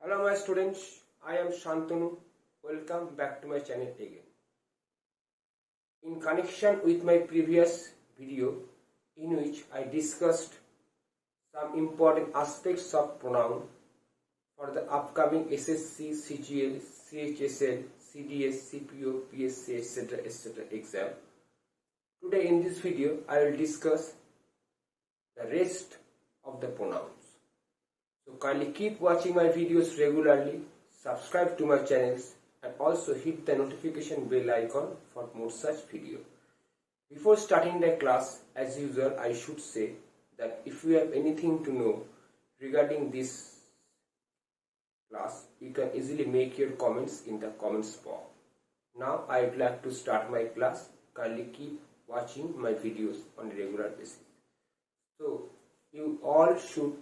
Hello my students, I am Shantanu. Welcome back to my channel again. In connection with my previous video in which I discussed some important aspects of pronoun for the upcoming SSC, CGL, CHSL, CDS, CPO, PSC, etc. exam. Today in this video I will discuss the rest of the pronouns. So kindly keep watching my videos regularly, subscribe to my channels and also hit the notification bell icon for more such video. Before starting the class, as usual, I should say that if you have anything to know regarding this class, you can easily make your comments in the comments box. Now I would like to start my class. Kindly keep watching my videos on a regular basis. So you all should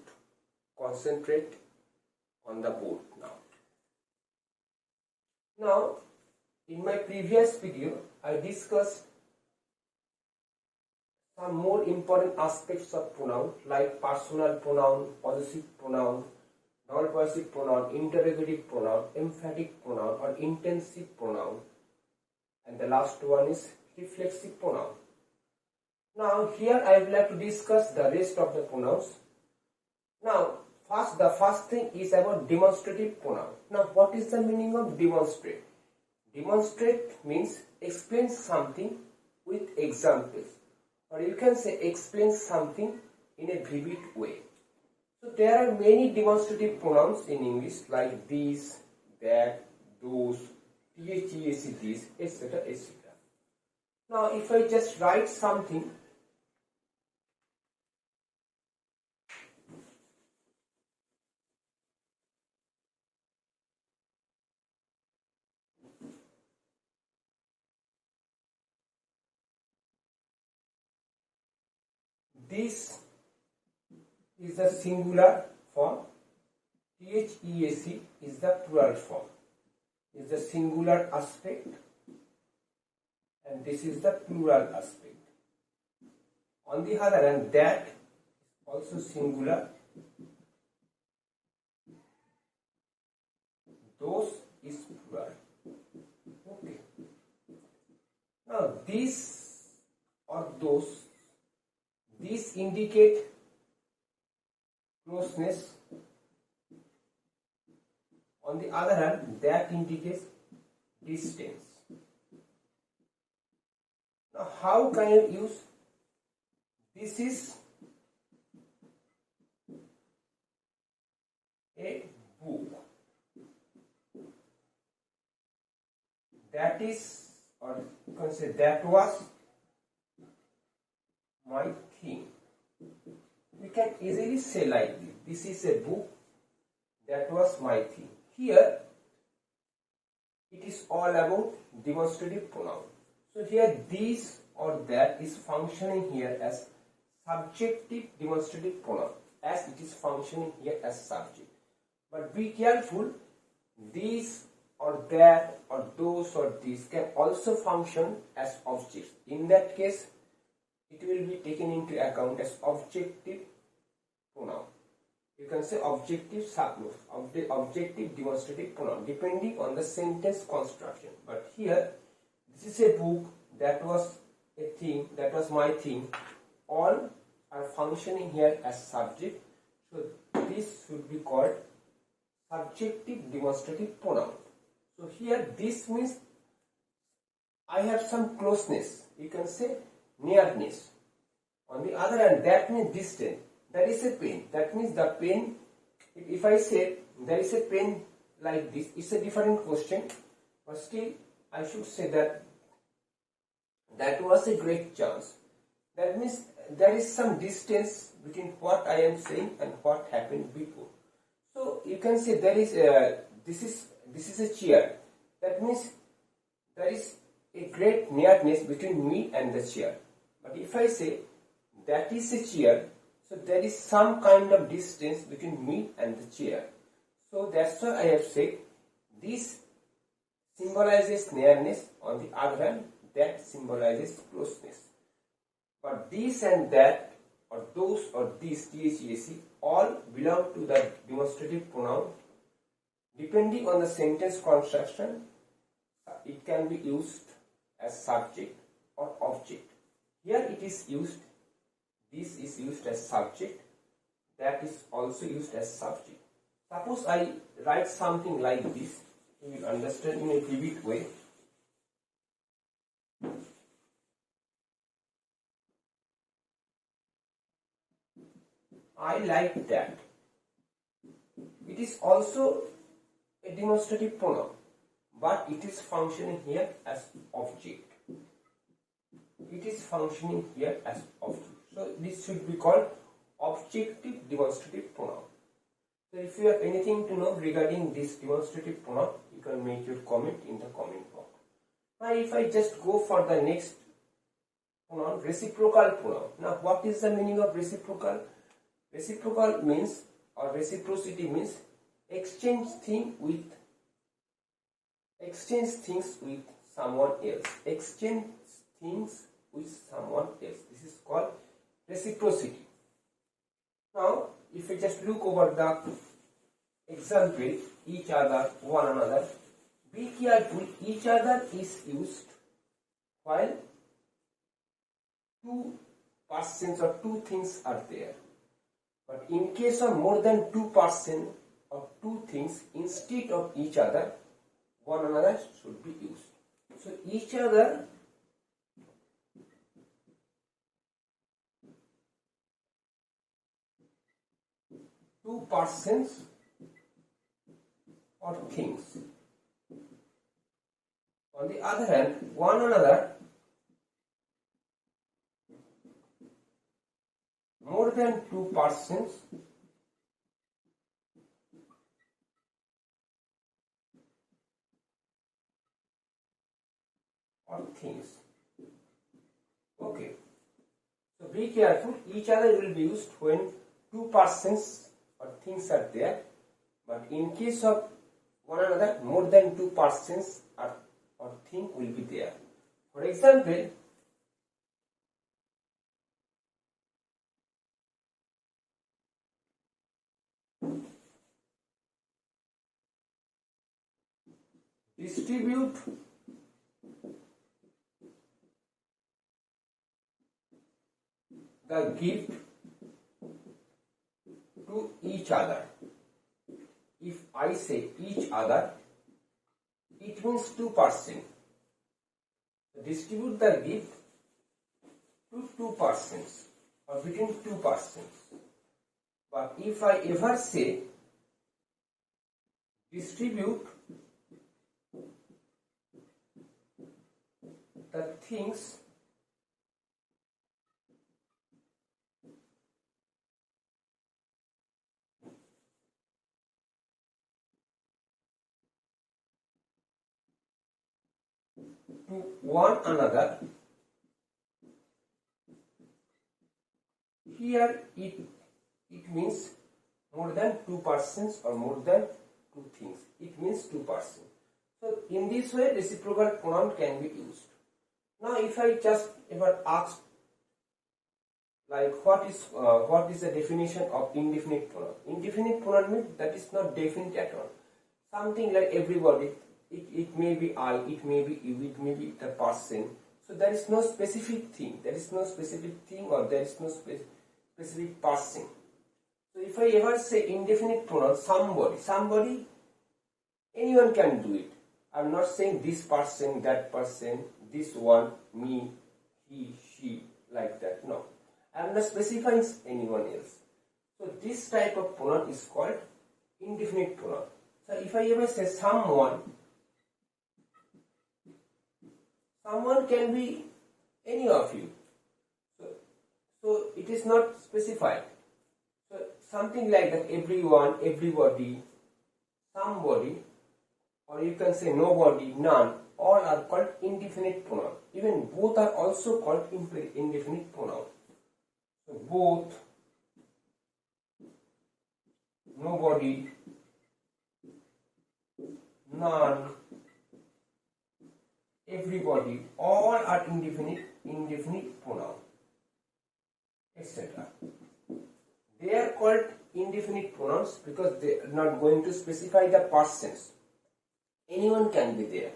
concentrate on the board now. Now, in my previous video, I discussed some more important aspects of pronoun like personal pronoun, possessive pronoun, non-possessive pronoun, interrogative pronoun, emphatic pronoun or intensive pronoun, and the last one is reflexive pronoun. Now, here I would like to discuss the rest of the pronouns. Now, the first thing is about demonstrative pronoun. Now, what is the meaning of demonstrate? Demonstrate means explain something with examples, or you can say explain something in a vivid way. So, there are many demonstrative pronouns in English like these, that, those, THEAC, these, etc. etc. Now, if I just write something, this is the singular form, THEAC is the plural form, is the singular aspect and this is the plural aspect. On the other hand, that is also singular, those is plural. Okay. Now this or those, these indicate closeness. On the other hand, that indicates distance. Now, how can you use? This is a book. That is, or you can say that was my thing. We can easily say like this is a book, that was my thing. Here it is all about demonstrative pronoun. So here this or that is functioning here as subjective demonstrative pronoun, as it is functioning here as subject. But be careful, these or that or those or these can also function as objects. In that case, it will be taken into account as objective pronoun. You can say objective subgroup, objective demonstrative pronoun, depending on the sentence construction. But here, this is a book, that was a thing, that was my thing. All are functioning here as subject. So this should be called subjective demonstrative pronoun. So here, this means I have some closeness. You can say nearness. On the other hand, that means distance. That is a pen. That means the pen, if I say there is a pen like this, it's a different question. But still, I should say that that was a great chance. That means there is some distance between what I am saying and what happened before. So you can say there is this is a chair. That means there is a great nearness between me and the chair. But if I say that is a chair, so there is some kind of distance between me and the chair. So that's why I have said this symbolizes nearness. On the other hand, that symbolizes closeness. But this and that or those or these, THEAC, all belong to the demonstrative pronoun Depending on the sentence construction, it can be used as subject or object. Here it is used, this is used as subject, that is also used as subject. Suppose I write something like this, you will understand in a vivid way. I like that. It is also a demonstrative pronoun, but it is functioning here as object. It is functioning here as object. So this should be called objective demonstrative pronoun. So if you have anything to know regarding this demonstrative pronoun, you can make your comment in the comment box. Now if I just go for the next pronoun, reciprocal pronoun. Now what is the meaning of reciprocal? Reciprocal means, or reciprocity means, exchange things with someone else. Exchange things with someone else. This is called reciprocity. Now, if we just look over the example, each other, one another, be careful, each other is used while two persons or two things are there. But in case of more than two persons or two things, instead of each other, one another should be used. So each other two persons or things. On the other hand, one another more than two persons or things. Okay. So be careful, each other will be used when two persons or things are there, but in case of one another, more than two persons or thing will be there. For example, distribute the gift to each other. If I say each other, it means two persons. Distribute the gift to two persons or between two persons. But if I ever say distribute the things to one another, here it means more than two persons or more than two things. It means two persons. So in this way, reciprocal pronoun can be used. Now if I just ever ask, like, what is the definition of indefinite pronoun? Indefinite pronoun means that is not definite at all. Something like everybody. It may be I, it may be you, it may be the person. So there is no specific thing. There is no specific thing or there is no specific person. So if I ever say indefinite pronoun, somebody, anyone can do it. I am not saying this person, that person, this one, me, he, she, like that. No. I am not specifying anyone else. So this type of pronoun is called indefinite pronoun. So if I ever say someone can be any of you. So it is not specified. So something like that, everyone, everybody, somebody, or you can say nobody, none, all are called indefinite pronoun. Even both are also called indefinite pronoun. So both, nobody, none, everybody, all are indefinite pronoun, etc. They are called indefinite pronouns because they are not going to specify the persons. Anyone can be there.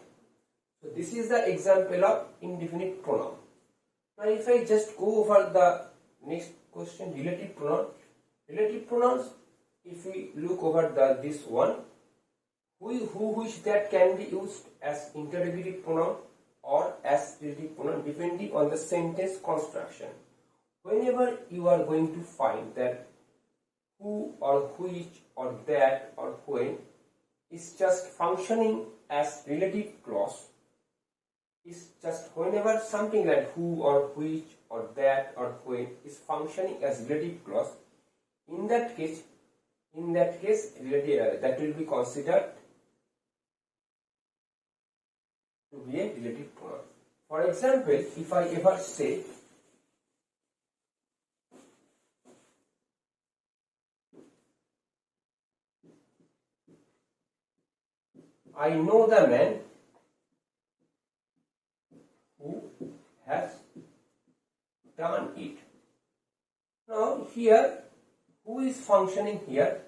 So this is the example of indefinite pronoun. Now if I just go over the next question, relative pronoun. Relative pronouns, if we look over this one, who, which, that can be used as interrogative pronoun or as relative pronoun depending on the sentence construction. Whenever you are going to find that who or which or that or when is just functioning as relative clause, is just whenever something like who or which or that or when is functioning as relative clause, in that case relative, that will be considered to be a relative pronoun. For example, if I ever say I know the man who has done it. Now here, who is functioning here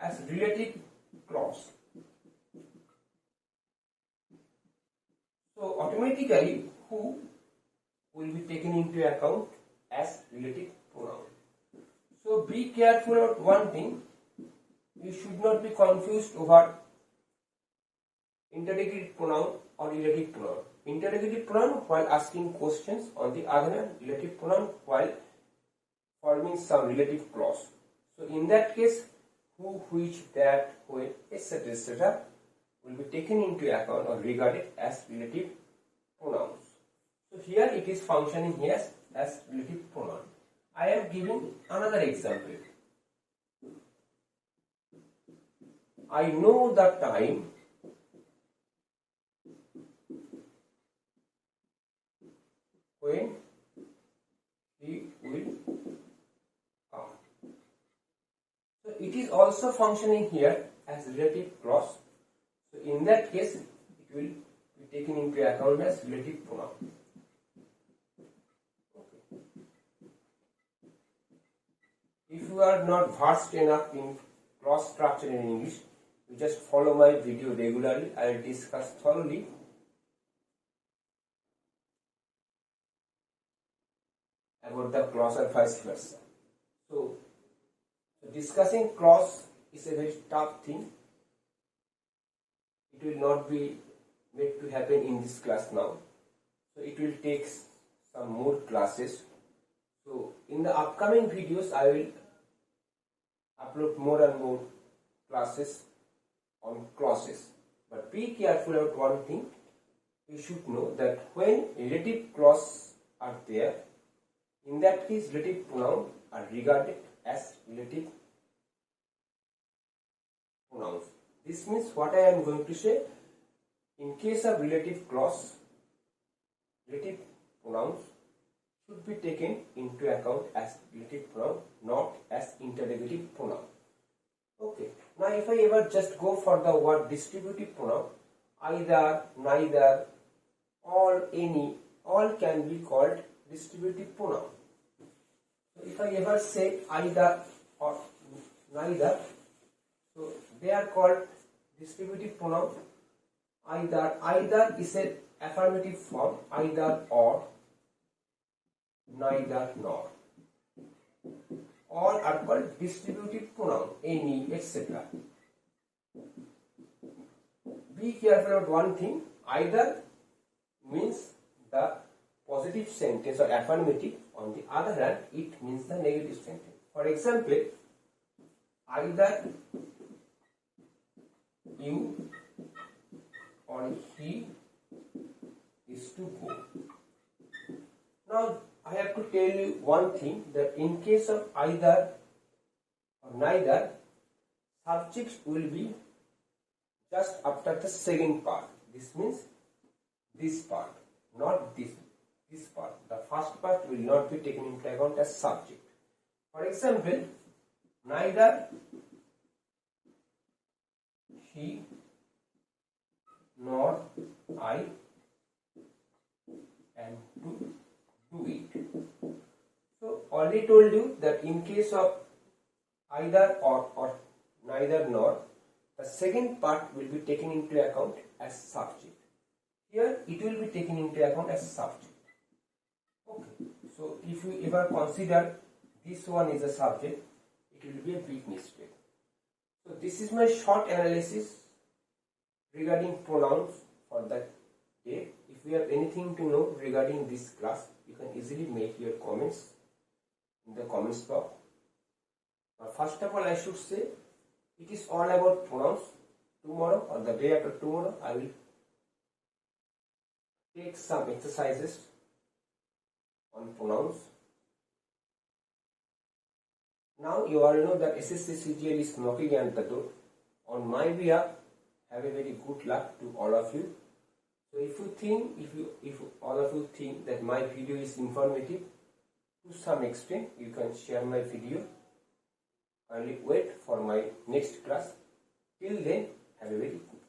as relative clause. So automatically who will be taken into account as relative pronoun. So be careful of one thing, you should not be confused over interrogative pronoun or relative pronoun. Interrogative pronoun while asking questions, on the other hand relative pronoun while forming some relative clause. So in that case, who, which, that, when, etc. will be taken into account or regarded as relative pronouns. So here it is functioning here as relative pronoun. I am giving another example. I know the time when he will come. So it is also functioning here as relative clause. So in that case, it will be taken into account as relative pronoun. Okay. If you are not versed enough in clause structure in English, you just follow my video regularly. I will discuss thoroughly about the clause or vice versa. So discussing clause is a very tough thing. It will not be made to happen in this class now. So it will take some more classes. So in the upcoming videos I will upload more and more classes on clauses. But be careful about one thing. You should know that when relative clause are there, in that case relative pronouns are regarded as relative pronouns. This means what I am going to say, in case of relative clause, relative pronouns should be taken into account as relative pronoun, not as interrogative pronoun. Okay. Now if I ever just go for the word distributive pronoun, either, neither, all, any, all can be called distributive pronoun. So if I ever say either or neither, so they are called distributive pronoun. Either is an affirmative form, either or, neither nor. All are called distributive pronoun, any, etc. Be careful about one thing. Either means the positive sentence or affirmative. On the other hand, it means the negative sentence. For example, either you or he is to go. Now I have to tell you one thing, that in case of either or neither, subjects will be just after the second part. This means this part, not this part. The first part will not be taken into account as subject. For example, neither he nor I am to do it. So already told you that in case of either or neither nor, the second part will be taken into account as subject. Here it will be taken into account as subject. Okay. So if you ever consider this one is a subject, it will be a big mistake. So this is my short analysis regarding pronouns for that day. If you have anything to know regarding this class, you can easily make your comments in the comments box. First of all, I should say it is all about pronouns. Tomorrow or the day after tomorrow, I will take some exercises on pronouns. Now you all know that SSC CGL is knocking at the door. On my behalf, have a very good luck to all of you. So if all of you think that my video is informative, to some extent you can share my video. Kindly wait for my next class. Till then, have a very good